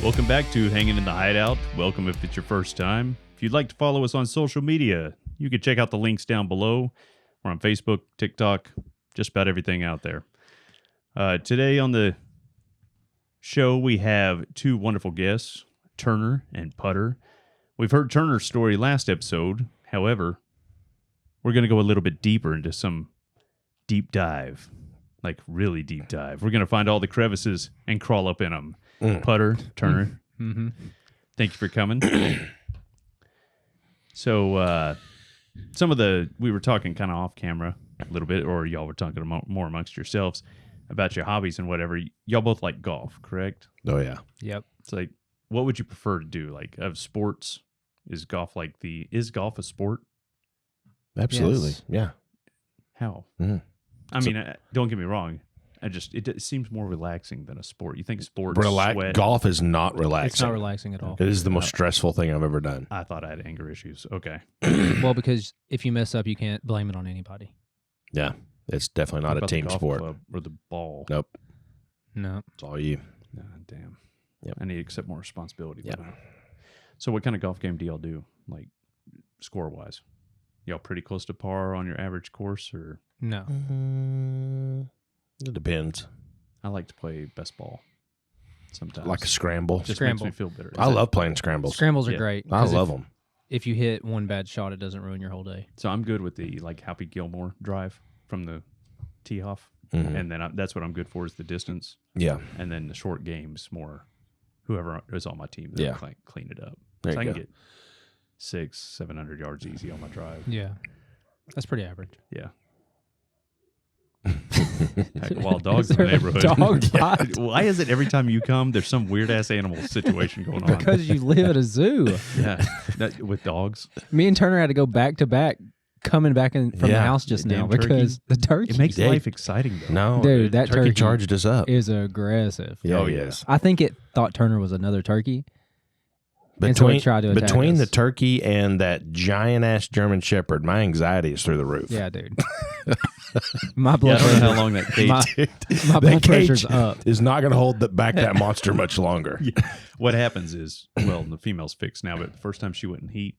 Welcome back to Hanging in the Hideout. Welcome if it's your first time. If you'd like to follow us on social media, you can check out the links down below. We're on Facebook, TikTok, just about everything out there. Today on the show, we have two wonderful guests, Turner and Putter. We've heard Turner's story last episode. However, we're going to go a little bit deeper into some deep dive, like really deep dive. We're going to find all the crevices and crawl up in them. Putter, Turner, thank you for coming. So, we were talking kind of off camera a little bit, or y'all were talking more amongst yourselves about your hobbies and whatever. Y'all both like golf, correct? Oh, yeah. Yep. It's like, what would you prefer to do? Like, of sports, is golf a sport? Absolutely. Yes. Yeah. How? Mm. I mean, don't get me wrong. It seems more relaxing than a sport. You think sports, sweat. Golf is not relaxing. It's not relaxing at all. It is the most stressful thing I've ever done. I thought I had anger issues. Okay. Well, because if you mess up, you can't blame it on anybody. Yeah. It's definitely What not a about the team golf sport. club or the ball. Nope. No. It's all you. Damn. Yep. I need to accept more responsibility. Yep. So what kind of golf game do y'all do, like score-wise? Y'all pretty close to par on your average course, or? No. It depends. I like to play best ball sometimes. Like a scramble. Just Scramble. makes me feel better. I love playing scrambles. Scrambles are Yeah. great. I 'cause love them. If you hit one bad shot, it doesn't ruin your whole day. So I'm good with the like Happy Gilmore drive from the tee off, Mhm. and then that's what I'm good for is the distance, Yeah. and then the short games more. Whoever is on my team, they'll Yeah. clean it up. There So I you can go. get 600-700 yards easy on my drive. Yeah. That's pretty average. Yeah. Like wild dogs Is in the there a neighborhood. dog Yeah. fight? Why is it every time you come, there's some weird ass animal situation going on? Because you live at a zoo. Yeah, with dogs, Me and Turner had to go back to back coming back in from the Yeah. house just The now damn turkey. because the turkey it makes Dude. life exciting though. No. Dude, that turkey charged us up. is aggressive. Yeah, Oh, he yeah. is. I think it thought Turner was another turkey. And so it tried to attack Between us. the turkey and that giant-ass German Shepherd, my anxiety is through the roof. Yeah, dude. My Yeah, blood I don't know pressure. how long that cage. My That blood cage pressure's up. is not going to hold back that monster much longer. What happens is, well, the female's fixed now, but the first time she went in heat,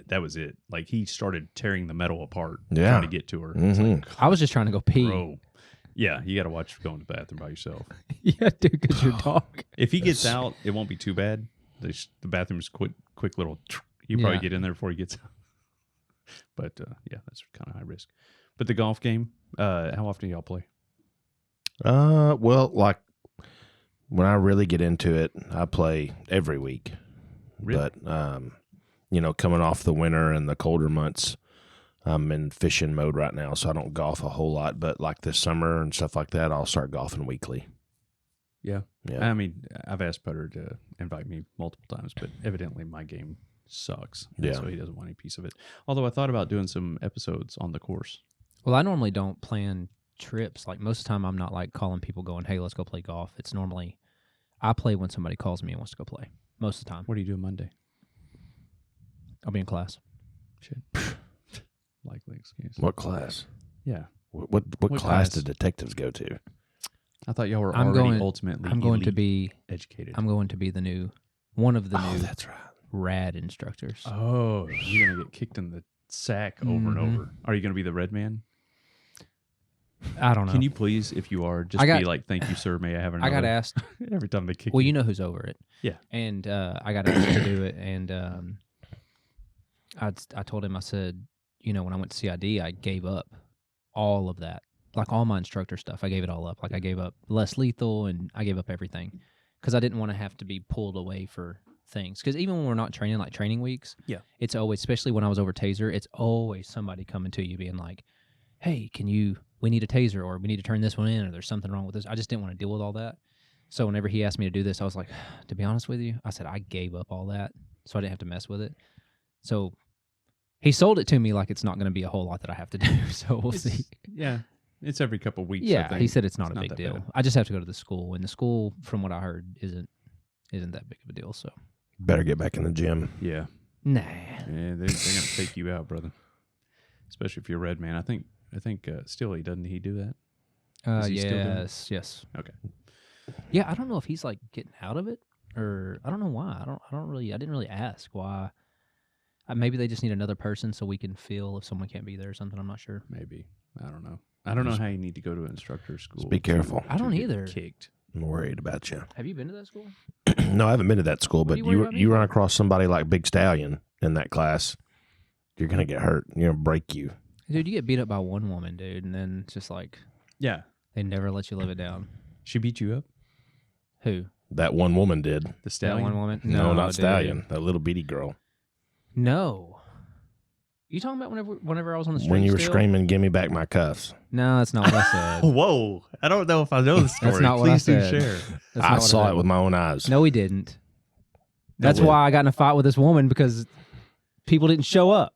that was it. Like he started tearing the metal apart, Yeah. trying to get to her. It's Mhm. like, I was just trying to go pee. bro. Yeah, you got to watch going to the bathroom by yourself. Yeah, dude, because your dog. If he gets out, it won't be too bad. The bathroom's quick little. You probably Yeah. get in there before he gets out. But yeah, that's kind of high risk. But the golf game, how often do y'all play? Well, like when I really get into it, I play every week. Really? But coming off the winter and the colder months, I'm in fishing mode right now, so I don't golf a whole lot. But like this summer and stuff like that, I'll start golfing weekly. Yeah. Yeah. I mean, I've asked Putter to invite me multiple times, but evidently my game sucks. And Yeah. So he doesn't want any piece of it. Although I thought about doing some episodes on the course. Well, I normally don't plan trips. Like most of the time, I'm not like calling people going, hey, let's go play golf. It's normally I play when somebody calls me and wants to go play. Most of the time. What do you do Monday? I'll be in class. Shit. Likely excuse. What class? Yeah. What What class class? do detectives go to? I thought y'all were I'm already going- ultimately I'm going to elite be educated. I'm going to be one of the new That's right. rad instructors. Oh, you're going to get kicked in the sack over and Mhm. over. Are you going to be the red man? I don't know. Can you please, if you are, just I got- be like, thank you, sir, may I have another? I got asked. Every time they kick Well, you. you know who's over it. Yeah. And I got asked to do it, and I told him, I said, when I went to CID, I gave up all of that. Like all my instructor stuff, I gave it all up. Like I gave up less lethal, and I gave up everything because I didn't want to have to be pulled away for things. Because even when we're not training, like training weeks, Yeah. it's always, especially when I was over taser, it's always somebody coming to you being like, hey, we need a taser, or we need to turn this one in, or there's something wrong with this. I just didn't want to deal with all that. So whenever he asked me to do this, I was like, to be honest with you, I said I gave up all that, so I didn't have to mess with it. So he sold it to me like it's not going to be a whole lot that I have to do. So we'll see. Yeah. It's every couple of weeks. I Yeah, think. he said it's not a big that deal. bad. I just have to go to the school, and the school, from what I heard, isn't that big of a deal. So Better get back in the gym. nah. Yeah, they're going to take you out, brother. especially if you're a red man. I think Steely, doesn't he do that? Is he still doing it? Yes. Okay. Yeah, I don't know if he's like getting out of it, or I don't know why. I didn't really ask why. Maybe they just need another person so we can feel if someone can't be there or something. I'm not sure. Maybe. I don't know. I don't know how you need to go to an instructor school. Just be careful. I don't get either. Kicked. I'm worried about you. Have you been to that school? No, I haven't been to that school, What but are you worried about me you run for? across somebody like Big Stallion in that class, you're gonna get hurt. You're gonna break you. Dude, you get beat up by one woman, dude, and then it's just like Yeah. they never let you live it down. She beat you up? Who? That one woman did. The That Stallion? one woman? No, not dude. Stallion. That little bitty girl. No. You talking about whenever I was on the street? When you were still? screaming, "Give me back my cuffs." No, that's not what I said. Whoa. I don't know if I know the story. That's not what I Please do said. share. That's not I what saw said. it with my own eyes. No, he didn't. That's did. why I got in a fight with this woman because people didn't show up.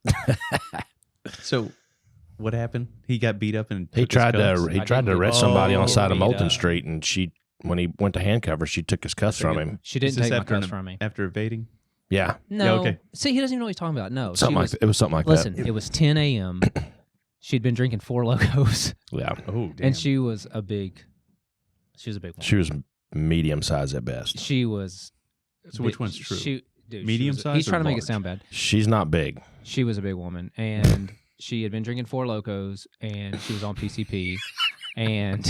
So, what happened? He got beat up and He took his tried cuffs? to he I tried to didn't arrest get- somebody on Oh, the side of beat Moulton up. Street, and when he went to handcuff her, she took his cuffs from him. She Is didn't this take my after cuffs from me. After evading? Yeah, No. okay. See, he doesn't even know what he's talking about. No. something she like was, it was something like Listen, that. it was 10 a.m. She'd been drinking 4 Locos, Yeah, Oh, damn. and she was a big woman. she was medium size at best. She was. So which one's true? Dude, Medium she was, size He's or trying to make it large? sound bad. She's not big. She was a big woman, and she had been drinking 4 Locos, and she was on PCP, and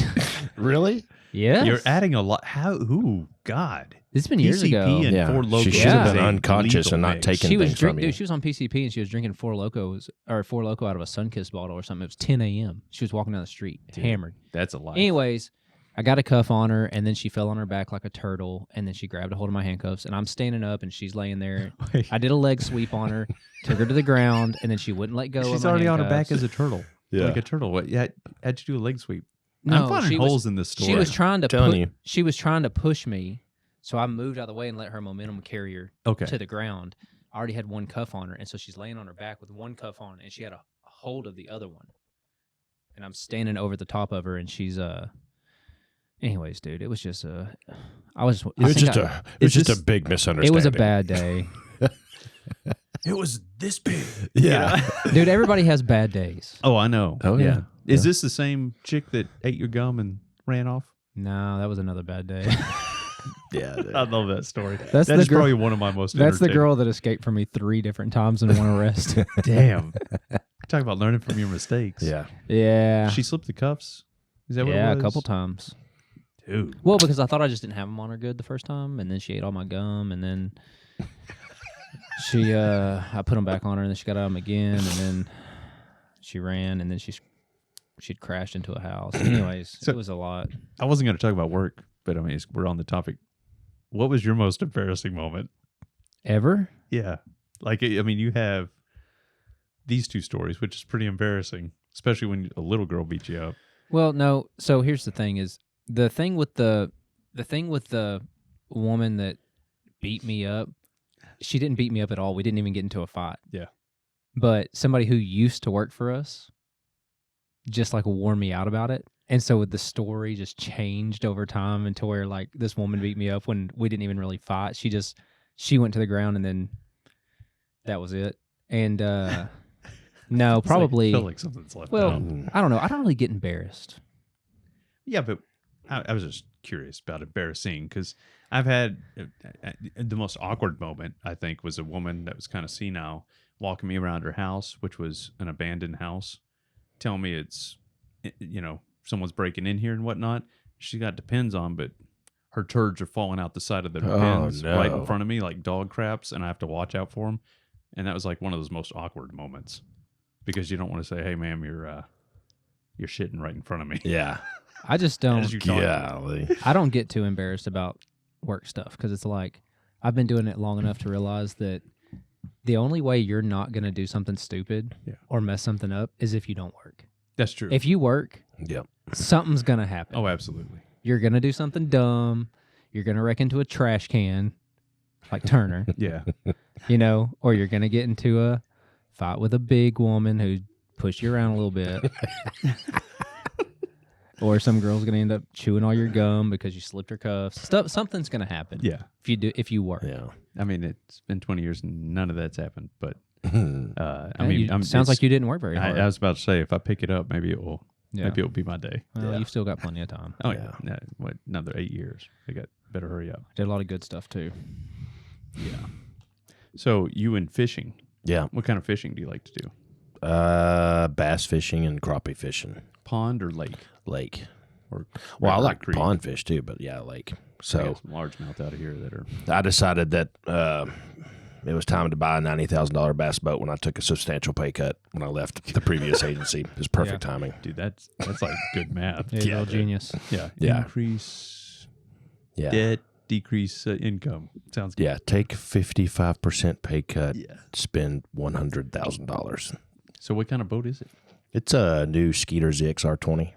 Really? yeah, You're adding a lot. How? Ooh, God. it's been years PCP ago. and Yeah. 4 Locos. She should have been is a unconscious lethal and not mix. taken She was things from you. dude. She was on PCP and she was drinking 4 Locos or 4 Loco out of a Sunkist bottle or something. It was 10 a.m. She was walking down the street, Dude. hammered. That's a lie. Anyways, I got a cuff on her, and then she fell on her back like a turtle, and then she grabbed a hold of my handcuffs, and I'm standing up, and she's laying there. I did a leg sweep on her, took her to the ground, and then she wouldn't let go. She's of my already on her back handcuffs. as a turtle. Yeah. Like a turtle. What? Yeah. How'd you do a leg sweep? No, I'm finding she holes was, in this story. She was trying to Telling you. She was trying to push me, so I moved out of the way and let her momentum carry her okay. to the ground. I already had one cuff on her, and so she's laying on her back with one cuff on, and she had a hold of the other one. And I'm standing over the top of her, and she's Anyways, dude, it was just I was. It was just a big It misunderstanding. was a bad day, It was this big. Yeah. dude. Everybody has bad days. Oh, I know. Oh, yeah. Is this the same chick that ate your gum and ran off? No, that was another bad day. Yeah. I love that story. That's That the is girl. probably one of my most. That's the entertaining- girl that escaped from me 3 different times in one arrest. Damn. Talk about learning from your mistakes. Yeah. Yeah, She slipped the cuffs. Is that what yeah, it was? a couple times. Dude. Well, because I thought I just didn't have them on her good the first time, and then she ate all my gum, and then I put them back on her, and then she got on them again, and then she ran, and then she'd crashed into a house. Anyways, So- it was a lot. I wasn't going to talk about work, but I mean, we're on the topic. What was your most embarrassing moment? Ever? Yeah. Like, I mean, you have these 2 stories, which is pretty embarrassing, especially when a little girl beat you up. Well, no. So here's the thing: is the thing with the woman that beat me up. She didn't beat me up at all. We didn't even get into a fight. Yeah. But somebody who used to work for us just like warned me out about it. And so the story just changed over time until where like this woman beat me up when we didn't even really fight. She went to the ground and then that was it. And no, probably. I feel like something's left Well, out. I don't know. I don't really get embarrassed. Yeah, but I was just curious about embarrassing because I've had the most awkward moment, I think, was a woman that was kind of senile walking me around her house, which was an abandoned house, telling me it's, someone's breaking in here and whatnot. She got Depends on, but her turds are falling out the side of the Depends right in no. front of me like dog craps, and I have to watch out for them. And that was like one of those most awkward moments because you don't want to say, "Hey, ma'am, you're shitting right in front of me." Yeah. I just don't. As you talk. Golly. I don't get too embarrassed about work stuff because it's like I've been doing it long enough to realize that the only way you're not going to do something stupid Yeah. or mess something up is if you don't work. That's true. If you work, Yep. something's going to happen. Oh, absolutely. You're going to do something dumb. You're going to wreck into a trash can like Turner, Yeah. or you're going to get into a fight with a big woman who pushed you around a little bit. Or some girl's going to end up chewing all your gum because you slipped her cuffs. Something's going to happen. Yeah. If you work. Yeah. I mean, it's been 20 years and none of that's happened, but Sounds like you didn't work very hard. I was about to say, if I pick it up, maybe it'll be my day. Well, you've still got plenty of time. Oh yeah. What, another 8 years? I got better hurry up. Did a lot of good stuff too. Yeah. So you and fishing. Yeah. What kind of fishing do you like to do? Bass fishing and crappie fishing. Pond or lake? Lake. Or Well, I like creek? pond fish too, but yeah, lake. I So got some largemouth out of here that are. I decided that it was time to buy a $90,000 bass boat when I took a substantial pay cut when I left the previous agency. It was perfect timing. Dude, that's like good math. Yeah, real genius. Yeah. Yeah. Increase Yeah. debt, decrease income. Sounds good. Yeah. Take 55% pay cut, Yeah. spend $100,000. So what kind of boat is it? It's a new Skeeter ZXR20.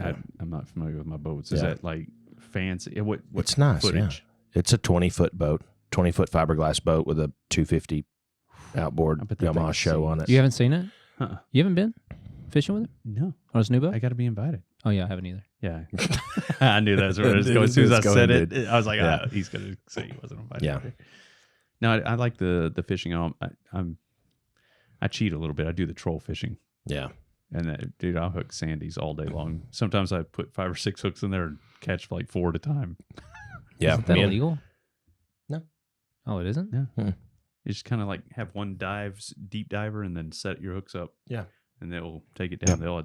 I'm not familiar with my boats. Is Yeah. that like fancy? What It's nice. footage? Yeah. It's a 20-foot boat, 20-foot fiberglass boat with a 250 outboard I bet that thing Yamaha is show sweet. on it. You haven't seen it? Huh. You haven't been fishing with it No, on his new boat? I got to be invited. Oh yeah, I haven't either. Yeah, I knew that's where it was going. As soon as I It's going, said it, dude. I was like, Yeah. he's gonna say he wasn't invited. Yeah. No, I like the fishing. I cheat a little bit. I do the troll fishing, Yeah. and dude, I'll hook sandies all day long. Sometimes I put 5 or 6 hooks in there and catch like 4 at a time. Yeah. Isn't that illegal? No. Oh, it isn't? Yeah. Hmm. You just kind of like have one deep diver, and then set your hooks up. Yeah. And they'll take it down. They'll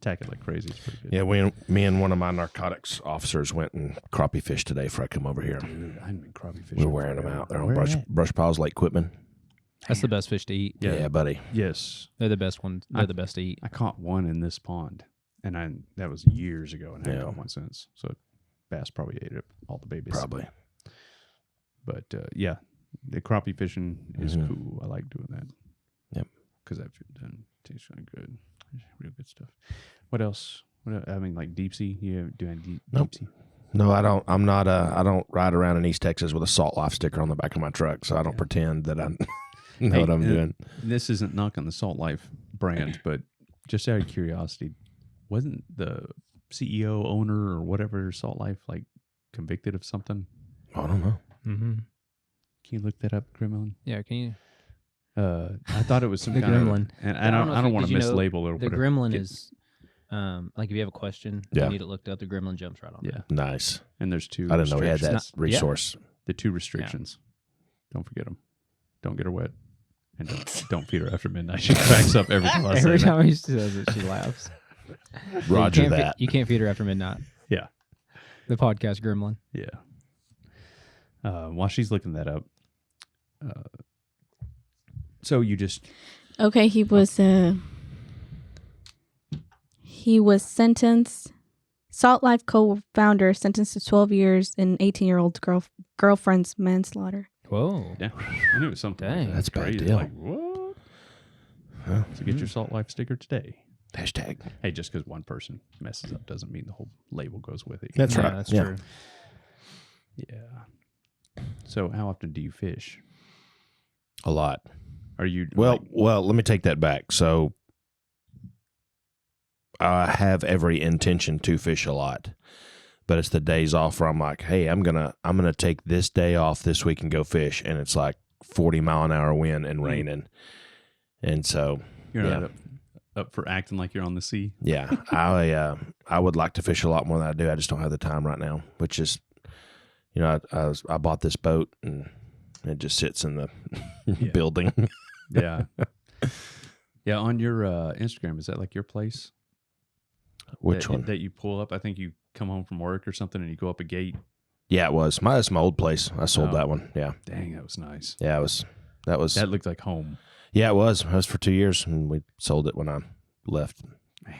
attack it like crazy. It's pretty good. Yeah, me and one of my narcotics officers went and crappie fished today before I come over here. Dude, I haven't been crappie fishing. We were wearing them forever. out. They're on Where at? Brush Piles Lake Quitman. That's the best fish to eat. Yeah, buddy. Yes. They're the best ones. They're the best to eat. I caught one in this pond, and that was years ago, and I haven't Yeah. caught one since. So bass probably ate up all the babies. Probably. But yeah, the crappie fishing is Mhm. cool. I like doing that. Yep. Because that tastes really good. Real good stuff. What else? I mean, like deep sea. You doing deep Nope. sea? No, I don't. I'm not. I don't ride around in East Texas with a Salt Life sticker on the back of my truck, so I don't pretend that I know what I'm doing. This isn't knocking the Salt Life brand, but just out of curiosity, wasn't the CEO, owner, or whatever Salt Life like convicted of something? I don't know. Mm-hmm. Can you look that up, Gremlin? Yeah, can you? I thought it was some The kind gremlin. of, and I I don't know don't if you- want to did you know mislabel it or The whatever. gremlin Get- is, like if you have a question, Yeah. you need it looked up. The gremlin jumps right on. yeah, Nice. and there's 2. I didn't know we had that restrictions. resource. The 2 restrictions. Don't forget them. Don't get her wet, and don't feed her after midnight. She cracks up every time. I say Every that. time he says it, she laughs. Roger you can't that. you can't feed her after midnight. Yeah. The podcast gremlin. Yeah. While she's looking that up, so you just Okay, he was sentenced. Salt Life co-founder sentenced to 12 years and 18-year-old girlfriend's manslaughter. Whoa. yeah, I knew it was something. Dang. Like That's a bad crazy. deal. Like what? Huh? So get your Salt Life sticker today. Hashtag. Hey, just because one person messes up doesn't mean the whole label goes with it. That's Yeah, right. That's Yeah. true. Yeah. So how often do you fish? A lot. Are you Well, like- let me take that back. So I have every intention to fish a lot, but it's the days off where I'm like, hey, I'm gonna take this day off this week and go fish, and it's like 40-mile-an-hour wind and raining, and so you're yeah. not up for acting like you're on the sea? yeah, I would like to fish a lot more than I do. I just don't have the time right now, which is, I bought this boat and it just sits in the Yeah. building. Yeah. Yeah. On your Instagram, is that like your place? Which that, one? That you pull up? I think you come home from work or something and you go up a gate. Yeah, it was. That's my old place. I sold Oh. that one. Yeah. Dang, that was nice. Yeah, that was That looked like home. yeah, it was. It was for 2 years and we sold it when I left. Man.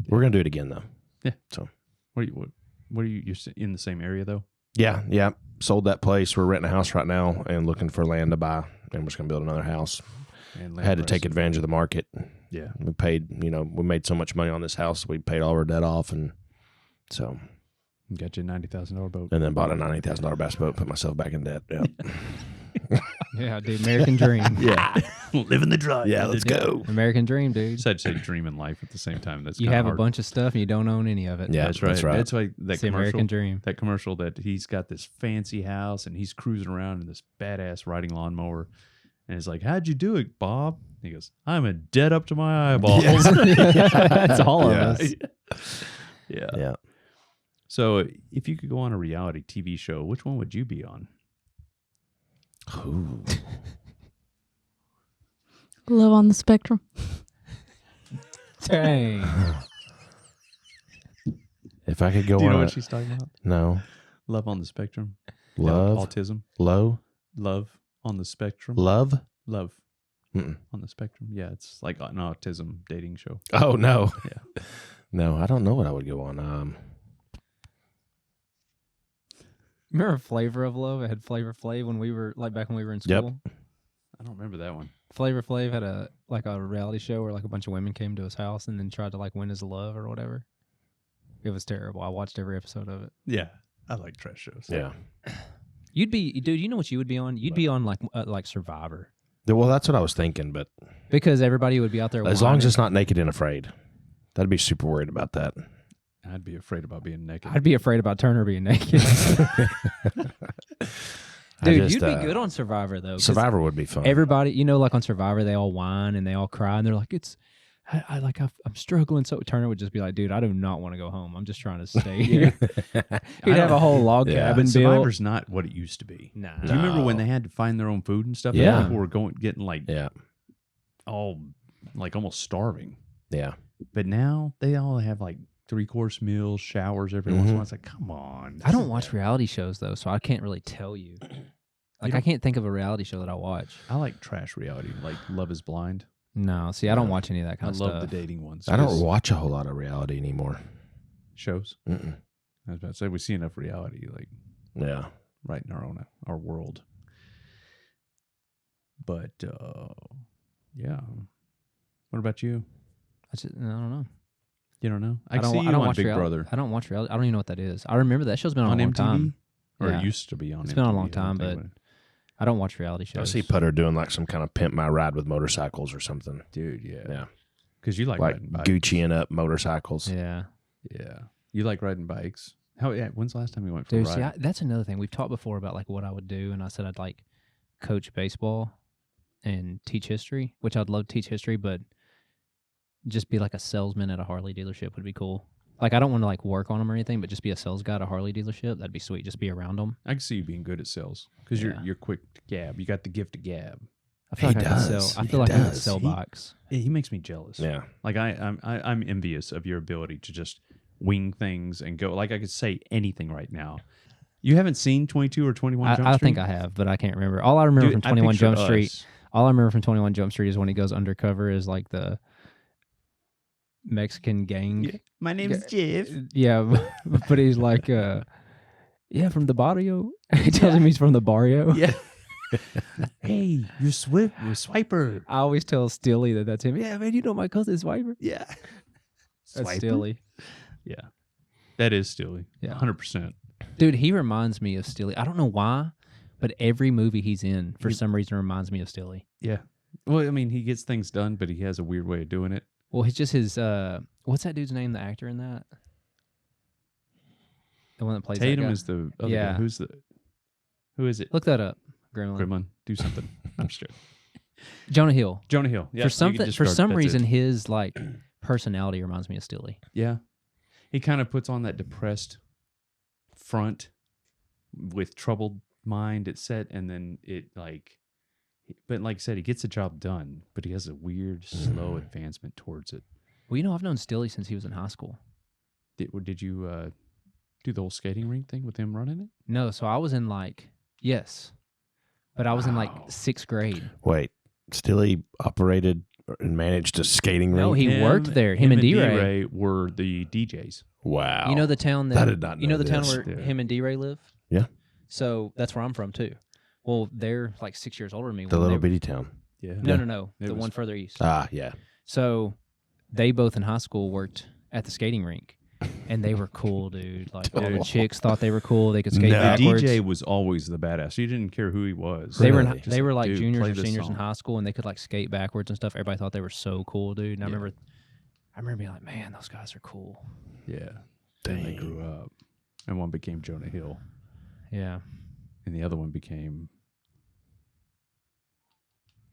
We're going to do it again though. What are you you're in the same area though? Yeah. Sold that place. We're renting a house right now and looking for land to buy, and we're just going to build another house. And Had to take advantage of the market. Yeah. We paid, we made so much money on this house. We paid all our debt off, and so, Got you a $90,000 boat. and then bought a $90,000 bass boat, put myself back in debt. Yeah. Yeah, dude. American dream. Yeah. Living the drive. Yeah, let's go. American dream, dude. Just had to say dream in life at the same time. That's You kinda have hard. a bunch of stuff and you don't own any of it. Yeah, That's right. That's right. That's why that It's the commercial. American dream. That commercial that he's got this fancy house and he's cruising around in this badass riding lawnmower, and it's like, "How'd you do it, Bob?" He goes, "I'm a dead up to my eyeballs." That's all yeah. of us. Yeah. Yeah. So, if you could go on a reality TV show, which one would you be on? Ooh. Love on the Spectrum. Dang. If I could go Do you know on what a, she's talking about? no. Love on the spectrum. Love. Autism. Low. Love on the spectrum. Love. Love Mm-mm. on the spectrum. Yeah, it's like an autism dating show. Oh, no. Yeah. No, I don't know what I would go on. Remember Flavor of Love? It had Flavor Flav when we were back when we were in Yep. school. I don't remember that one. Flavor Flav had a reality show where a bunch of women came to his house and then tried to win his love or whatever. It was terrible. I watched every episode of it. Yeah, I like trash shows. Yeah. You'd be, dude. You know what you would be on? You'd be on like Survivor, Well, that's what I was thinking, but because everybody would be out there. as long as whining. it's not Naked and Afraid, I'd be super worried about that. I'd be afraid about being naked. I'd be afraid about Turner being naked. Dude, you'd be good on Survivor though. 'cause Survivor would be fun. Everybody, on Survivor, they all whine and they all cry and they're like, I'm struggling. So Turner would just be like, dude, I do not want to go home. I'm just trying to stay here. He'd have a whole log Yeah. cabin built. Survivor's not what it used to be. Nah. Do you remember when No. they had to find their own food and stuff? Yeah. And people were getting yeah. all almost starving. Yeah. But now they all have 3-course meals, showers every once in a while. It's like, come on. I don't watch reality shows though, so I can't really tell you. I can't think of a reality show that I watch. I like trash reality, like Love Is Blind. No, see, I don't watch any of that I kind of love stuff. the dating ones. I don't 'cause watch a whole lot of reality anymore. shows. Mm-mm. I was about to say we see enough reality, Yeah. right in our world. But yeah. What about you? I don't know. You don't know? I don't see you on watch Big reality. Brother I don't watch reality. I don't even know what that is. I remember that show's been on a long MTV, time. or Yeah. it used to be on. It's MTV, been on a long I don't time, think but I don't watch reality I shows. see Putter doing some kind of pimp my ride with motorcycles or something. dude, yeah, Yeah. because you like Like riding bikes. Gucciing up motorcycles. Yeah. Yeah, you like riding bikes. When's the last time you went for Dude, a see, ride? that's another thing. We've talked before about what I would do, and I said I'd coach baseball and teach history, which I'd love to teach history, but just be a salesman at a Harley dealership would be cool. I don't want to work on them or anything, but just be a sales guy at a Harley dealership. That'd be sweet. Just be around them. I can see you being good at sales because Yeah. you're quick to gab. You got the gift to gab. I feel He like I could does. sell. I He feel like I could does. sell He- bikes. Yeah, he makes me jealous. Yeah. I'm envious of your ability to just wing things and go. I could say anything right now. You haven't seen 22 or 21 Jump Street? I think I have, but I can't remember. All I remember Dude, from I 21 Jump picture Street. us. All I remember from 21 Jump Street is when he goes undercover as the Mexican gang. Yeah. My name's Jeff. Yeah, but he's from the barrio. He tells him he's from the barrio. Yeah. Hey, you're Swiper. I always tell Steely that's him. Yeah, man, you know my cousin Swiper. Yeah. That's Swiper? Steely. Yeah. That is Steely. Yeah. 100%. Dude, he reminds me of Steely. I don't know why, but every movie he's in, for some reason, reminds me of Steely. Yeah. Well, I mean, he gets things done, but he has a weird way of doing it. Well, he's just his, what's that dude's name, the actor in that? The one that plays Tatum that guy? is the other Yeah. guy. Who is it? Look that up, Gremlin. Gremlin. Do something. I'm sure. Jonah Hill. Jonah Hill. Yeah, For you can something, just for start- some that's reason, it. his personality reminds me of Steely. Yeah. He kind of puts on that depressed front with troubled mind at set, and then but like I said, he gets the job done, but he has a weird, slow advancement towards it. Well, I've known Steely since he was in high school. Did you do the whole skating rink thing with him running it? No, so I was in yes, but I was in Wow. 6th grade. Wait. Stilly operated and managed a skating rink? No, he worked there. Him and D-Ray. were the DJs. Wow. You know the town that I did not you know know the town this. where Yeah. him and D-Ray live? Yeah. So that's where I'm from too. Well, they're 6 years older than me. The when little they- bitty town. Yeah. No. It The was- one further east. Ah, yeah. So they both in high school worked at the skating rink. and they were cool, dude. Like all Oh. the chicks thought they were cool. They could skate No. The backwards. DJ was always the badass. He didn't care who he was. They were Really? they were like Dude, juniors play or this seniors in song. high school, and they could like skate backwards and stuff. Everybody thought they were so cool, dude. And I Yeah. remember being like, man, those guys are cool. Yeah. Then they Dang. grew up. And one became Jonah Hill. Yeah. And the other one became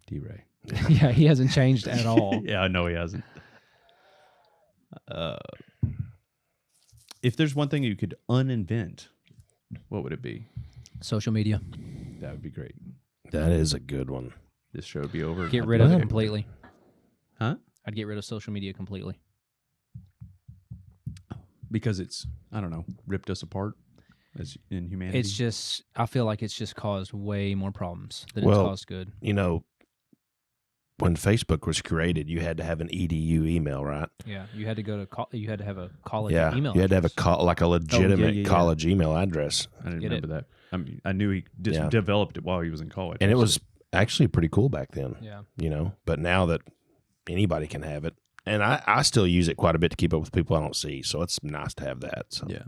D-Ray. Yeah, he hasn't changed at all. Yeah, I know he hasn't. If there's one thing you could uninvent, what would it be? Social media. That would be great. That is a good one. This show would be over. Get I'd rid be of it like, completely. Huh? I'd get rid of social media completely. Because it's, I don't know, ripped us apart as in humanity. It's just, I feel like it's just caused way more problems than it's Well, caused good. You know, when Facebook was created, you had to have an EDU email, right? Yeah, you had to go to you had to have a college Yeah, email. you had to have address. like a legitimate yeah. college email address, I didn't Get it. remember that. I mean, I knew he just Yeah. developed it while he was in college. and it was actually pretty cool back then. Yeah, You know, but now that anybody can have it, and I still use it quite a bit to keep up with people I don't see, so it's nice to have that. So yeah,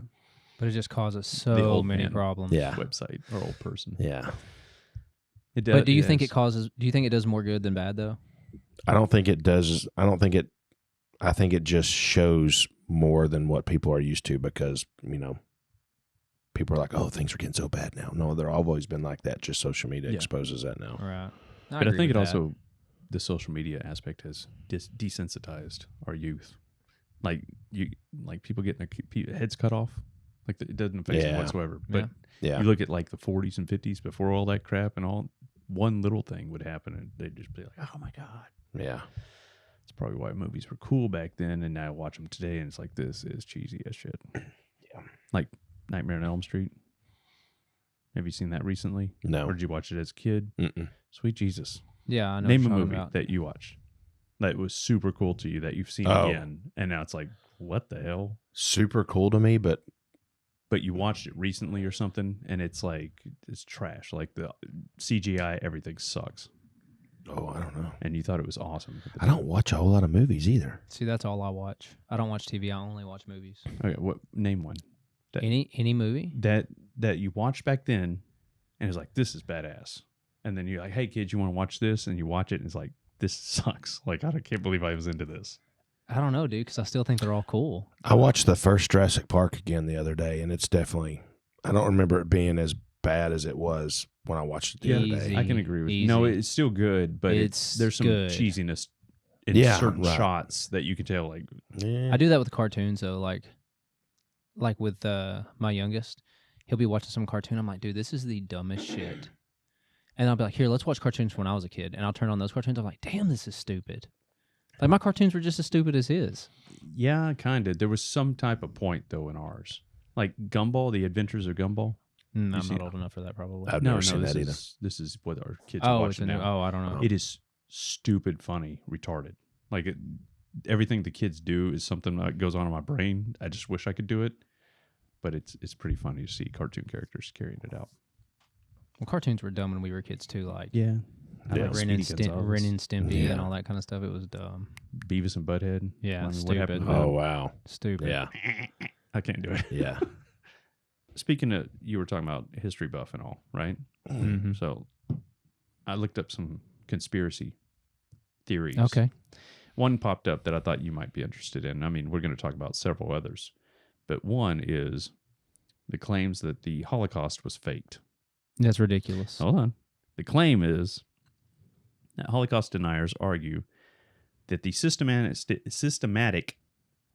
but it just causes The so old many man. problems. yeah, website or old person. yeah. It does. But do you think yes. it causes? Do you think it does more good than bad though? I don't think it does. I think it just shows more than what people are used to because, you know, people are like, oh, things are getting so bad now. No, they're always been like that. Just social media Yeah. exposes that now. Right. But I think it also, the social media aspect has desensitized our youth. Like people getting their heads cut off, like it doesn't affect them Yeah. whatsoever. But Yeah. you look at like the 40s and 50s before all that crap and all, one little thing would happen and they'd just be like, oh my god. Yeah. It's probably why movies were cool back then, and now I watch them today, and it's like this is cheesy as shit. Yeah. Like Nightmare on Elm Street. Have you seen that recently? No. Or did you watch it as a kid? Mm-mm. Sweet Jesus! Yeah, I know. Name a what you're talking movie about. that you watched that was super cool to you that you've seen Oh. again, and now it's like, what the hell? Super cool to me, but But you watched it recently or something, and it's like it's trash. Like the CGI, everything sucks, oh, I don't know. and you thought it was awesome. I don't watch a whole lot of movies either. See, that's all I watch. I don't watch TV. I only watch movies. Okay, what name one? That- Any movie? that you watched back then and it's like, this is badass, and then you're like, hey kids, you want to watch this, and you watch it and it's like, this sucks. Like, I can't believe I was into this. I don't know, dude, because I still think they're all cool. I watched the first Jurassic Park again the other day, and it's definitely, I don't remember it being as bad as it was when I watched it the other Easy. day. I can agree with you. No, Easy. it's still good, but It's there's some good. cheesiness in Yeah, certain right. shots that you can tell, like, Yeah. I do that with cartoons though, like with my youngest, he'll be watching some cartoon. I'm like, dude, this is the dumbest shit. And I'll be like, here, let's watch cartoons from when I was a kid. And I'll turn on those cartoons. I'm like, damn, this is stupid. Like my cartoons were just as stupid as his. yeah, kind of. There was some type of point though in ours, like Gumball, The Adventures of Gumball. I'm seen- not old enough for that, probably. I've never seen that either. This is what our kids are Oh, it's watching a new. now. Oh, I don't know. It is stupid, funny, retarded. Like everything the kids do is something that goes on in my brain. I just wish I could do it, but it's pretty funny to see cartoon characters carrying it out. Well, cartoons were dumb when we were kids too. Like, Yeah, Yeah. like Ren and Stimpy Yeah. and all that kind of stuff. It was dumb. Beavis and Butthead. Yeah, I mean, what stupid. happened to Oh, them? wow. Stupid. Yeah. I can't do it. Yeah. Speaking of, you were talking about history buff and all, right? Mm-hmm. So I looked up some conspiracy theories. Okay. One popped up that I thought you might be interested in. I mean, we're going to talk about several others, but one is the claims that the Holocaust was faked. That's ridiculous. Hold on. The claim is that Holocaust deniers argue that the systematic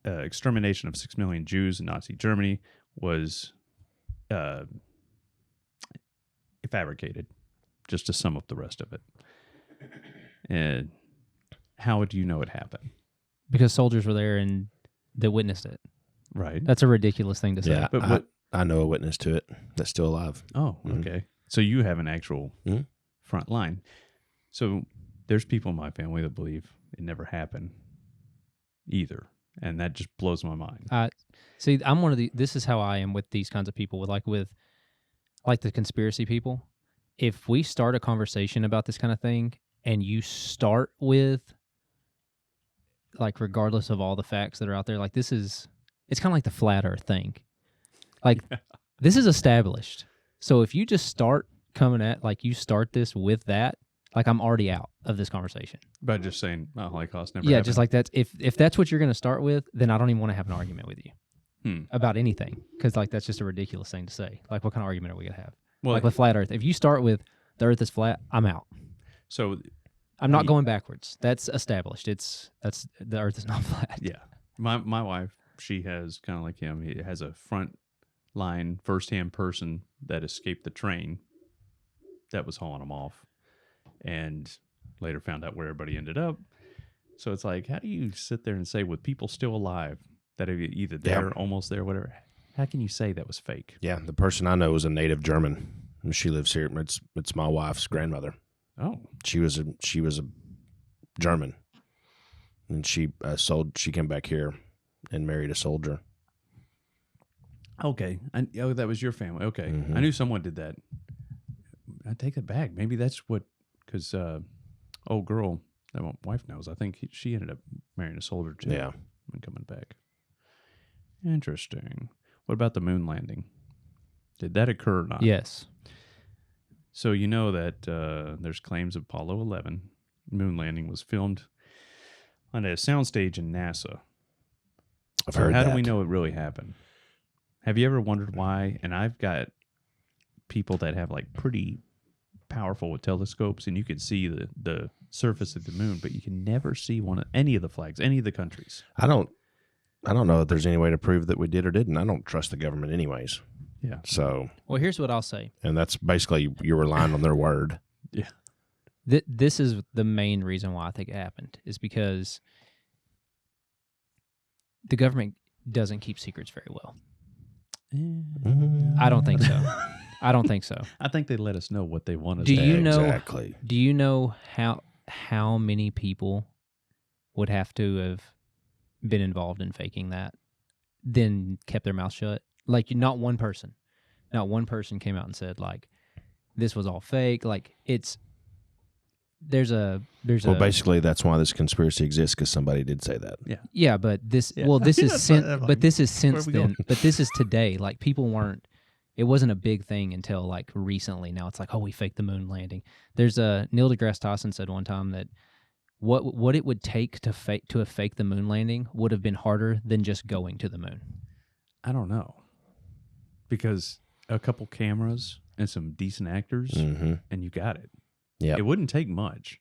extermination of 6 million Jews in Nazi Germany was fabricated, just to sum up the rest of it. And how would you know it happened? Because soldiers were there and they witnessed it. Right. That's a ridiculous thing to say. Yeah. But I, what- I know a witness to it that's still alive. Oh, Mhm. okay. So you have an actual Mhm. front line. So there's people in my family that believe it never happened either. And that just blows my mind. See, I'm one of the. This is how I am with these kinds of people. With the conspiracy people. If we start a conversation about this kind of thing, and you start with, like, regardless of all the facts that are out there, like this is it's kind of like the flat Earth thing. Like this is established. So if you just start coming at like you start this with that, like I'm already out of this conversation. By just saying, Holocaust never Yeah, happened. just like that's if that's what you're going to start with, then I don't even want to have an argument with you Hmm. about anything because like that's just a ridiculous thing to say. Like what kind of argument are we going to have? Well, Like with flat Earth, if you start with the Earth is flat, I'm out. so I'm not going backwards. That's established. That's the Earth is not flat. yeah, my wife, she has kind of like him. He has a front line, firsthand person that escaped the train that was hauling him off, and later found out where everybody ended up. So it's like, how do you sit there and say with people still alive that are either there, or almost there, whatever? How can you say that was fake? Yeah, the person I know is a native German, and she lives here. It's my wife's grandmother. Oh, She was a German, and she She came back here and married a soldier. okay. That was your family. Okay, Mhm. I knew someone did that. I take it back. Maybe that's what, because old girl that my wife knows. I think she ended up marrying a soldier too. Yeah. And coming back. Interesting. What about the moon landing? Did that occur or not? Yes. So you know that there's claims of Apollo 11 moon landing was filmed on a soundstage in NASA. I've So heard how that. do we know it really happened? Have you ever wondered why? And I've got people that have like pretty powerful with telescopes, and you can see the surface of the moon, but you can never see any of the flags, any of the countries. I don't know if there's any way to prove that we did or didn't. I don't trust the government anyways. Yeah. So, Well, here's what I'll say. and that's basically you're relying on their word. Yeah. This is the main reason why I think it happened is because the government doesn't keep secrets very well. I don't think so. I don't think so. I think they let us know what they want us Do to you have. know? Exactly. Do you know how many people would have to have been involved in faking that, then kept their mouth shut? Like not one person came out and said like this was all fake. Like there's Well, basically, that's why this conspiracy exists, because somebody did say that. yeah, but this Yeah. this is That's what I'm but like, this is where are since we then. going? But this is today. Like people weren't. It wasn't a big thing until like recently. Now it's like, oh, we faked the moon landing. There's Neil deGrasse Tyson said one time that what it would take to have faked the moon landing would have been harder than just going to the moon. I don't know. Because a couple cameras and some decent actors, Mm-hmm. and you got it. Yeah. It wouldn't take much.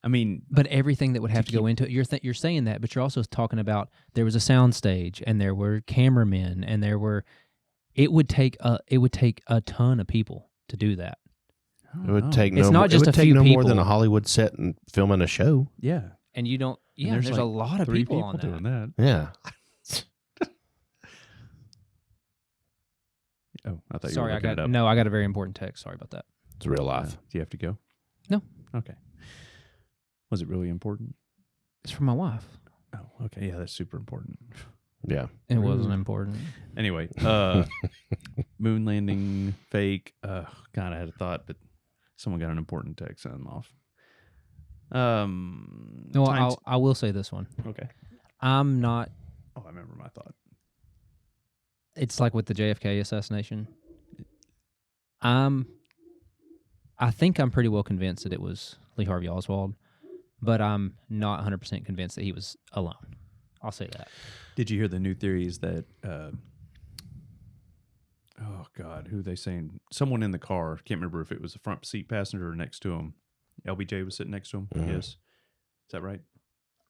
I mean, But everything that would have to go into it, you're saying that, but you're also talking about there was a sound stage and there were cameramen and it would take a ton of people to do that. I don't It would know. take It's no. not more, just it would a take few no more than people. a Hollywood set and filming a show. Yeah. And you don't. Yeah, And there's a like lot of 3 people on that. doing that. Yeah. Oh, I thought Sorry, you were I looking it up. I got a very important text. Sorry about that. It's real life. Do you have to go? No. Okay. Was it really important? It's from my wife. Oh, okay. Yeah, that's super important. Yeah. It wasn't important. Anyway, moon landing, fake. God, I had a thought, but someone got an important text, sent them off. No, I will say this one. Okay. I'm not. Oh, I remember my thought. It's like with the JFK assassination. I think I'm pretty well convinced that it was Lee Harvey Oswald, but I'm not 100% convinced that he was alone. I'll say that. Did you hear the new theories that? Oh God, who they saying? Someone in the car. Can't remember if it was the front seat passenger or next to him. LBJ was sitting next to him. Mhm. Yes, is that right?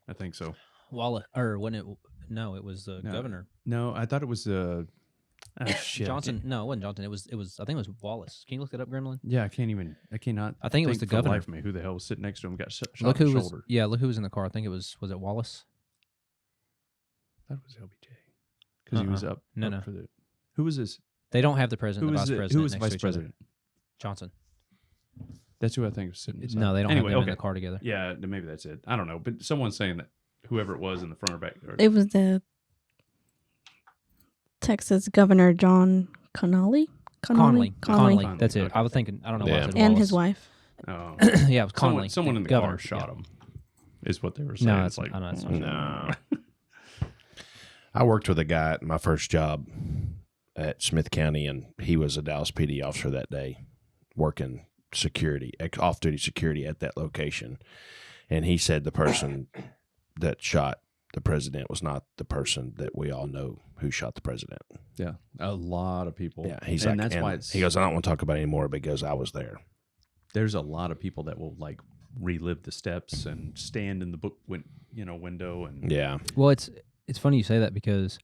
I think so. Wallace, or when it? No, it was the No. governor No, I thought it was shit. Johnson. No, it wasn't Johnson. It was. I think it was Wallace. Can you look it up, Gremlin? Yeah, I cannot. I think it was the for governor. life of me, who the hell was sitting next to him? Got shot Look in who the was. shoulder. Yeah, look who was in the car. I think it was it Wallace? That was LBJ because he was up. No, up no. For the, who was this? They don't have the president, Who the was vice it? president. Who was next vice to each other. president? Johnson. That's who I think was sitting. beside No, they don't anyway, have them okay. in the car together. Yeah, then maybe that's it. I don't know, but someone's saying that whoever it was in the front or back. Or, It was the Texas Governor John Connolly. Conley. Conley. That's it. Okay. I was thinking. I don't know why I Yeah. said And Wallace. his wife. oh, Yeah, it was Conley. someone in the governor. car shot Yeah. him. Is what they were saying. No, it's like I know, it's not no. I worked with a guy at my first job at Smith County, and he was a Dallas PD officer that day, working security, off-duty security at that location. And he said the person that shot the president was not the person that we all know who shot the president. Yeah, a lot of people. Yeah, he's and like, that's why it's, he goes, I don't want to talk about it anymore because I was there. there's a lot of people that will like relive the steps and stand in the book window and Yeah. Well, it's funny you say that because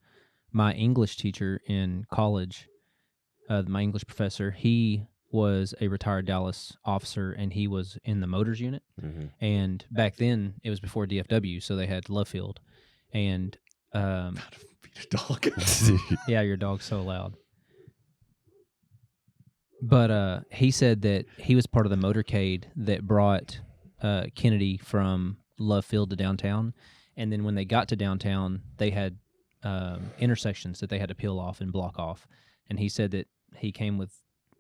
my English teacher in college, my English professor, he was a retired Dallas officer, and he was in the motors unit. Mm-hmm. And back then, it was before DFW, so they had Love Field. And beat a dog. yeah, your dog's so loud. But he said that he was part of the motorcade that brought Kennedy from Love Field to downtown. And then when they got to downtown, they had intersections that they had to peel off and block off. And he said that he came with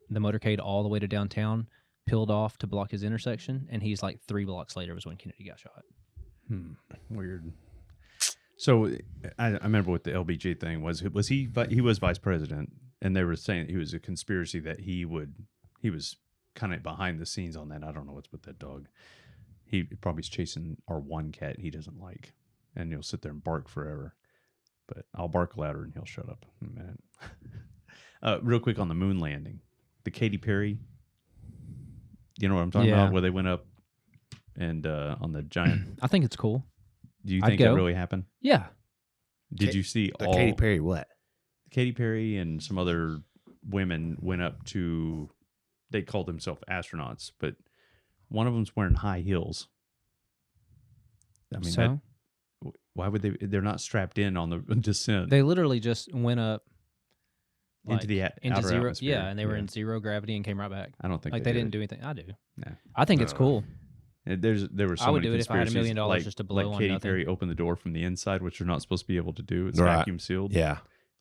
the motorcade all the way to downtown, peeled off to block his intersection, and he's like 3 blocks later was when Kennedy got shot. Weird. So I remember what the LBJ thing was he was vice president, and they were saying he was a conspiracy that he was kind of behind the scenes on that. I don't know what's with that dog. He probably is chasing our one cat he doesn't like, and he'll sit there and bark forever. But I'll bark louder and he'll shut up in a minute. Real quick on the moon landing, the Katy Perry. You know what I'm talking Yeah. about? Where they went up and on the giant. I think it's cool. Do you I'd think that go. really happened? Yeah. Did you see all Katy Perry what? Katy Perry and some other women went up to, they called themselves astronauts, but one of them's wearing high heels. I mean, So why would they're not strapped in on the descent they literally just went up into the into outer zero. atmosphere? Yeah, and they were in zero gravity and came right back. I don't think Like they didn't do anything. I do. No. I think it's cool. There were so I would many do it if I had $1 conspiracies, million like, just to blow like on Katy nothing. Perry opened the door from the inside, which you're not supposed to be able to do. It's Right. vacuum sealed. Yeah.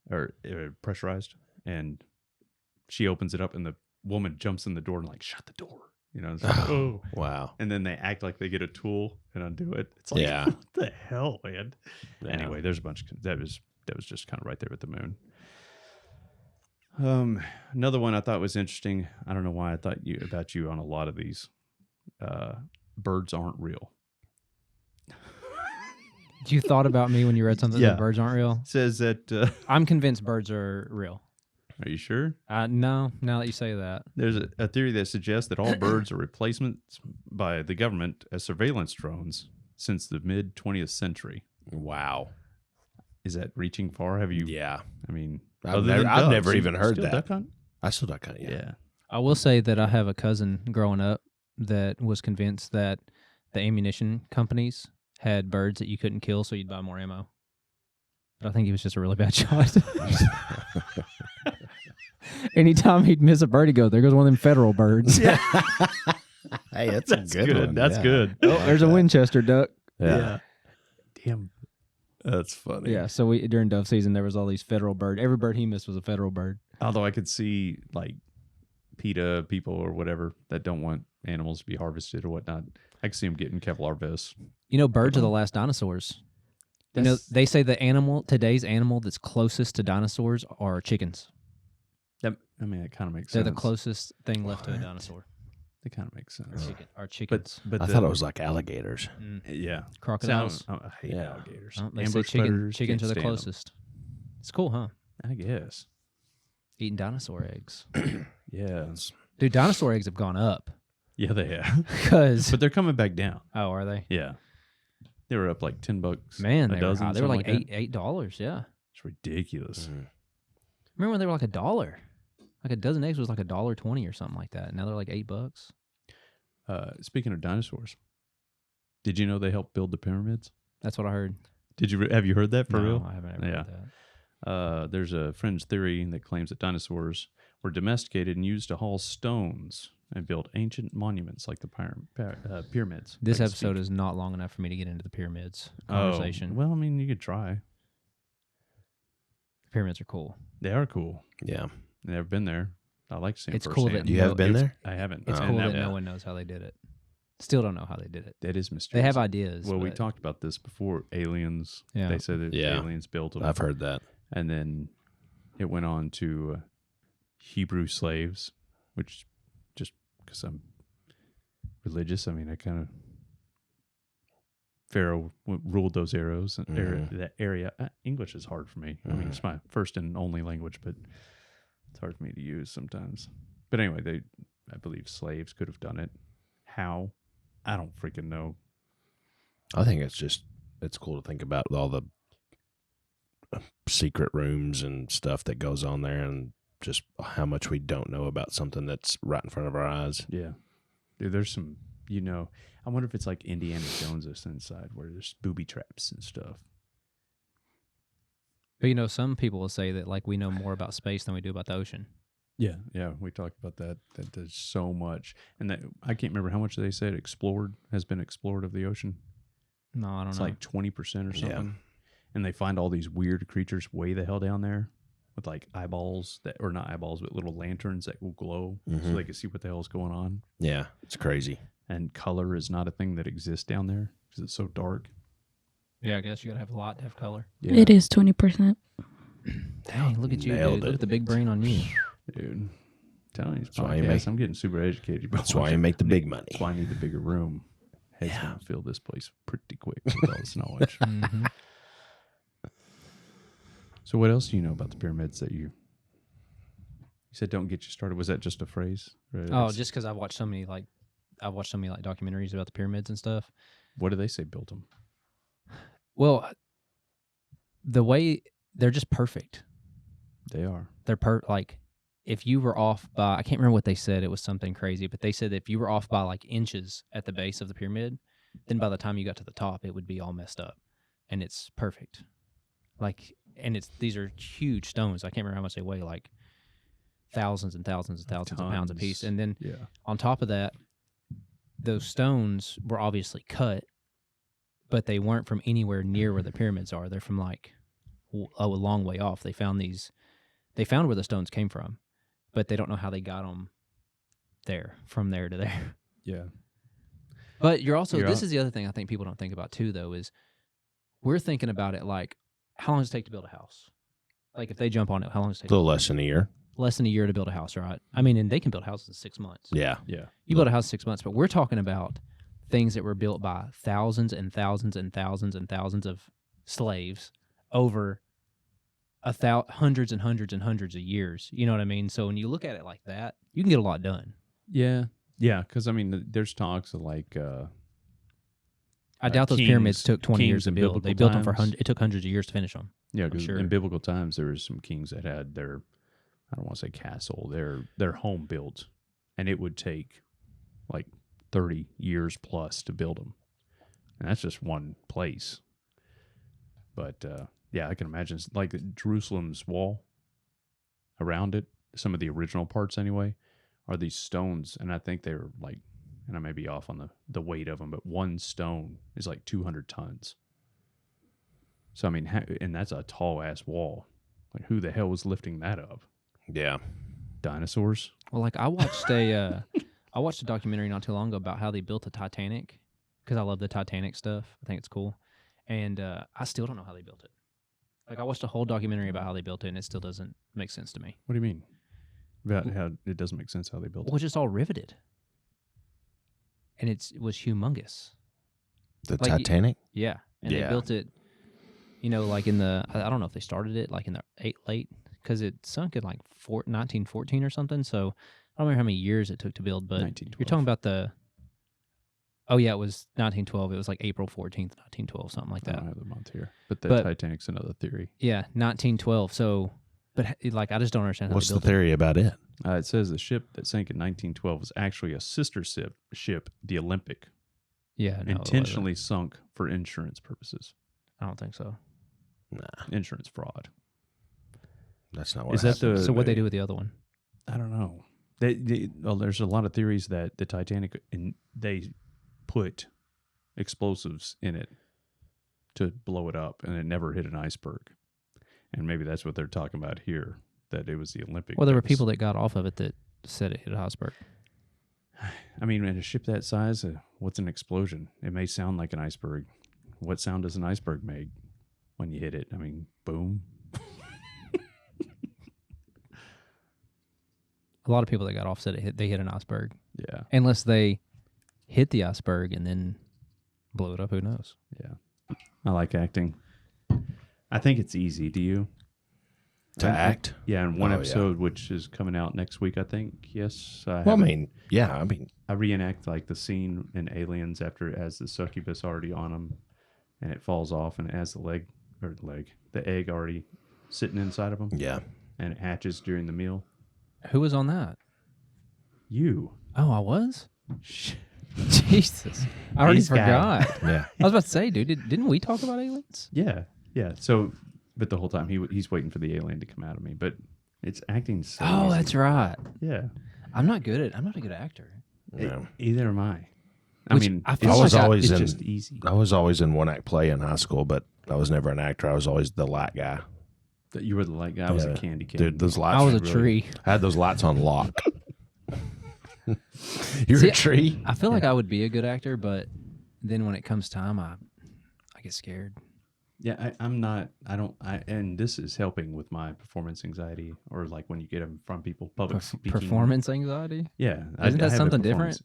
Or pressurized, and she opens it up, and the woman jumps in the door and like shut the door. It's like, oh Wow. and then they act like they get a tool and undo it. It's like, Yeah. what the hell, man? Yeah. Anyway, there's a bunch that was just kind of right there with the moon. Another one I thought was interesting. I don't know why I thought about you on a lot of these. Birds aren't real. You thought about me when you read something Yeah. that birds aren't real? It says that. I'm convinced birds are real. Are you sure? No, now that you say that. There's a theory that suggests that all birds are replacements by the government as surveillance drones since the mid 20th century. Wow. Is that reaching far? Have you? Yeah. I mean, I've other never- than I've ducks, never you even heard still that. duck hunt? I still don't kind of, Yeah. I will say that I have a cousin growing up that was convinced that the ammunition companies had birds that you couldn't kill, so you'd buy more ammo. But I think he was just a really bad shot. Anytime he'd miss a bird, he'd go, there goes one of them federal birds. Hey, that's a That's good, good. one. That's Yeah. good. Oh, there's a Winchester duck. Yeah. Damn. That's funny. Yeah, so during dove season, there was all these federal birds. Every bird he missed was a federal bird. Although I could see like PETA people or whatever that don't want animals to be harvested or whatnot. I could see them getting Kevlar vests. Birds are the last dinosaurs. They say today's animal that's closest to dinosaurs are chickens. It kind of makes They're sense. the closest thing left to a dinosaur. It kind of makes sense. Are chickens. But I thought it was like alligators. yeah. Crocodiles. I hate Yeah. alligators. Oh, they say Ambush predators, chickens can't are the stand 'em. closest. It's cool, huh? I guess. Eating dinosaur eggs. Yeah. Dude, dinosaur eggs have gone up. Yeah, they have. Because But they're coming back down. oh, are they? Yeah. They were up like $10. Man, a they were dozen, high. They were like something that. $8. Yeah. It's ridiculous. Remember when they were like $1? Like a dozen eggs was like $1.20 or something like that. Now they're like $8. Speaking of dinosaurs, did you know they helped build the pyramids? That's what I heard. Have you heard that for No, real? I haven't ever Yeah. heard that. There's a fringe theory that claims that dinosaurs were domesticated and used to haul stones and build ancient monuments like the pyramids. This so to episode speak. is not long enough for me to get into the pyramids Oh, conversation. well, I mean, you could try. Pyramids are cool. They are cool. Yeah. Never been there. I like to see them It's cool that firsthand. You have been there? I haven't. It's And cool that- that no one knows how they did it. Still don't know how they did it. That is mysterious. They have ideas. Well, we but- talked about this before. Aliens. Yeah. They said that Yeah. aliens built them. I've heard that. And then it went on to Hebrew slaves, which just because I'm religious, I mean, I kind of Pharaoh ruled those arrows and that area. English is hard for me. I mean, it's my first and only language, but it's hard for me to use sometimes. But anyway, I believe slaves could have done it. How? I don't freaking know. I think it's cool to think about all the secret rooms and stuff that goes on there, and just how much we don't know about something that's right in front of our eyes. Yeah. Dude, there's some, I wonder if it's like Indiana Jones is inside where there's booby traps and stuff. But some people will say that like we know more about space than we do about the ocean. Yeah. Yeah. We talked about that. That there's so much. And that I can't remember how much they said has been explored of the ocean. No, I don't It's know. like 20% or something. Yeah. And they find all these weird creatures way the hell down there with like eyeballs or not eyeballs, but little lanterns that will glow so they can see what the hell is going on. Yeah, it's crazy. And color is not a thing that exists down there because it's so dark. Yeah, I guess you gotta have a lot to have color. Yeah. It is 20%. Dang, look at you, Nailed dude. it. Look at the big brain on you. Dude. I'm telling you, it's why you podcast. I'm getting super educated. That's why you make the big money. That's why I need the bigger room. Head's gonna fill this place pretty quick with all this knowledge. Mhm. So what else do you know about the pyramids that you said don't get you started? Was that just a phrase? Or Oh, it's- just because I've watched so many like documentaries about the pyramids and stuff. what do they say built them? Well, the way they're just perfect. They are. They're like if you were off by, I can't remember what they said. It was something crazy, but they said if you were off by like inches at the base of the pyramid, then by the time you got to the top, it would be all messed up, and it's perfect. Like, and these are huge stones. I can't remember how much they weigh, like thousands and thousands and thousands of pounds a piece. Tons. And then Yeah. on top of that, those stones were obviously cut, but they weren't from anywhere near where the pyramids are. They're from like a long way off. They found where the stones came from, but they don't know how they got them from there to there. Yeah. But this out. is the other thing I think people don't think about too, though, is we're thinking about it like, how long does it take to build a house? Like if they jump on it, how long does it A take? little less than a year. Less than a year to build a house, right? I mean, and they can build houses in 6 months. Yeah. Yeah. You build a house in 6 months, but we're talking about things that were built by thousands and thousands and thousands and thousands of slaves over hundreds and hundreds and hundreds of years. You know what I mean? So when you look at it like that, you can get a lot done. Yeah. Yeah. Because I mean, there's talks of like. I doubt those kings- pyramids took 20 years kings to in build. They biblical built them for times. it took hundreds of years to finish them. Yeah, because sure. in biblical times there was some kings that had their, I don't want to say castle, their home built, and it would take like 30 years plus to build them, and that's just one place. But yeah, I can imagine like Jerusalem's wall around it. Some of the original parts, anyway, are these stones, and I think they're like, and I may be off on the weight of them, but one stone is like 200 tons. So I mean, and that's a tall ass wall. Like, who the hell was lifting that up? Yeah. Dinosaurs? Well, like I watched a documentary not too long ago about how they built the Titanic, because I love the Titanic stuff. I think it's cool, and I still don't know how they built it. Like I watched a whole documentary about how they built it, and it still doesn't make sense to me. What do you mean? About how it doesn't make sense how they built Well, it's just all riveted, and it was humongous. The Like, Titanic? Yeah, and they Yeah. built it. Like in the, I don't know if they started it like in the late, because it sunk in like 1914 or something. So I don't remember how many years it took to build, but 1912. you're talking about oh yeah, it was 1912. It was like April 14th, 1912, something like I that. don't have the month here. But the But- Titanic's another theory. Yeah, 1912. So, but like I just don't understand how What's they the built it. theory about it? It says the ship that sank in 1912 was actually a sister ship, the Olympic, Yeah, no, it wasn't. intentionally sunk for insurance purposes. I don't think so. Nah, Insurance fraud. that's not what Is that happened. the- So what they do with the other one? I don't know. Well, there's a lot of theories that the Titanic, and they put explosives in it to blow it up, and it never hit an iceberg. And maybe that's what they're talking about here, that it was the Olympic. Well, there that were was- people that got off of it that said it hit a iceberg. I mean, in a ship that size, What's an explosion? It may sound like an iceberg. What sound does an iceberg make when you hit it? I mean, boom. A lot of people that got off said they hit an iceberg. Yeah. Unless they hit the iceberg and then blew it up. Who knows? Yeah. I like acting. I think it's easy. Do you? To act? Yeah, in one Oh, yeah. episode, which is coming out next week, I think. Yes. Well, I mean, yeah. I mean, I reenact like the scene in Aliens after it has the succubus already on him, and it falls off, and it has the egg already sitting inside of him, yeah. and it hatches during the meal. Who was on that? You. Oh, I was? Jesus. I already This guy. forgot. Yeah. I was about to say, dude, didn't we talk about aliens? Yeah, yeah. So, but the whole time he's waiting for the alien to come out of me, but it's acting so Oh, easy. that's right. Yeah. I'm not a good actor. No. Either am I. I Which mean, I feel it's I was just- always it's in- just easy. I was always in one act play in high school, but I was never an actor. I was always the light guy. That you were the light guy. I was a Yeah. candy cane. Dude, those lights. I was a really- tree. I had those lights on lock. You're See, a tree? I feel like I would be a good actor, but then when it comes time, I get scared. Yeah, I'm not. I don't. And this is helping with my performance anxiety, or like when you get them from people, public speaking. Performance anxiety? Yeah, Isn't that have a something performance-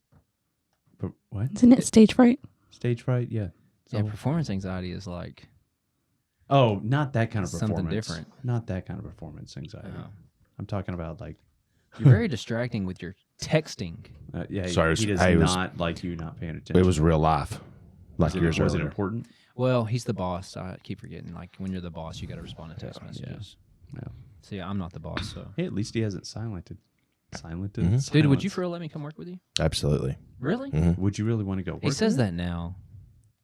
What? Isn't it stage fright? Stage fright? Yeah. Yeah, So- performance anxiety is like, Oh, not that kind of Something performance. different. Not that kind of performance anxiety. oh. I'm talking about like, You're very distracting with your texting. yeah. Sorry, he does hey, it was- not like you not paying attention. It was real life. Like yours was it earlier. important? Well, he's the boss. I keep forgetting. Like when you're the boss, you got to respond to text messages. Yeah. See, I'm not the boss, so. Hey, at least he hasn't silented. Mhm. Dude, would you Silence. for real let me come work with you? Absolutely. Really? Mhm. Would you really want to go? Work He says with that now.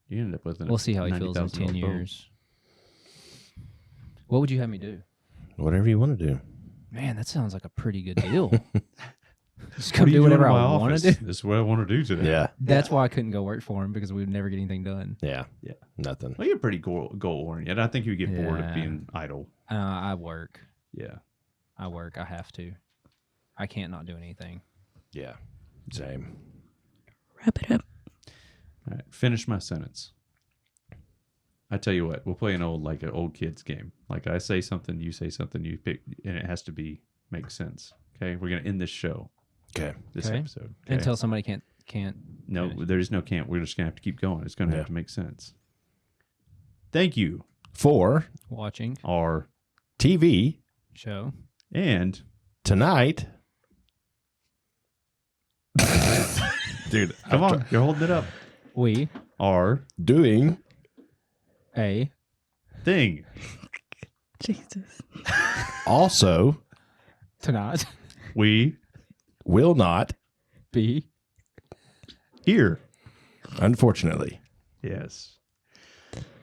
him? You ended up with We'll see how he feels in 10 years. What would you have me do? Whatever you want to do. Man, that sounds like a pretty good deal. Just come do whatever I want to do. This is what I want to do today. Yeah. That's why I couldn't go work for him, because we would never get anything done. Yeah. Yeah. Nothing. Well, you're pretty goal oriented. I think you would get bored of Yeah. being idle. I work. Yeah. I work. I have to. I can't not do anything. Yeah. Same. Wrap it up. All right. Finish my sentence. I tell you what, we'll play an old kids game. Like I say something, you say something, you pick, and it has to make sense. Okay, we're gonna end this show, Okay. this Okay. episode. Okay? Until somebody can't. No, finish. there is no can't. We're just gonna have to keep going. It's gonna Yeah. have to make sense. Thank you, For Watching our TV show. and tonight. Dude, come on, you're holding it up. We Our doing a thing. Jesus. also tonight We will not, be here. unfortunately. Yes.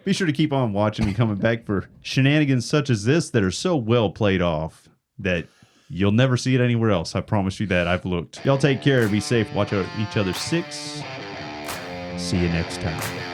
Be sure to keep on watching and coming back for shenanigans such as this that are so well played off that you'll never see it anywhere else. I promise you that. I've looked. Y'all take care. Be safe. Watch out each other's six. See you next time.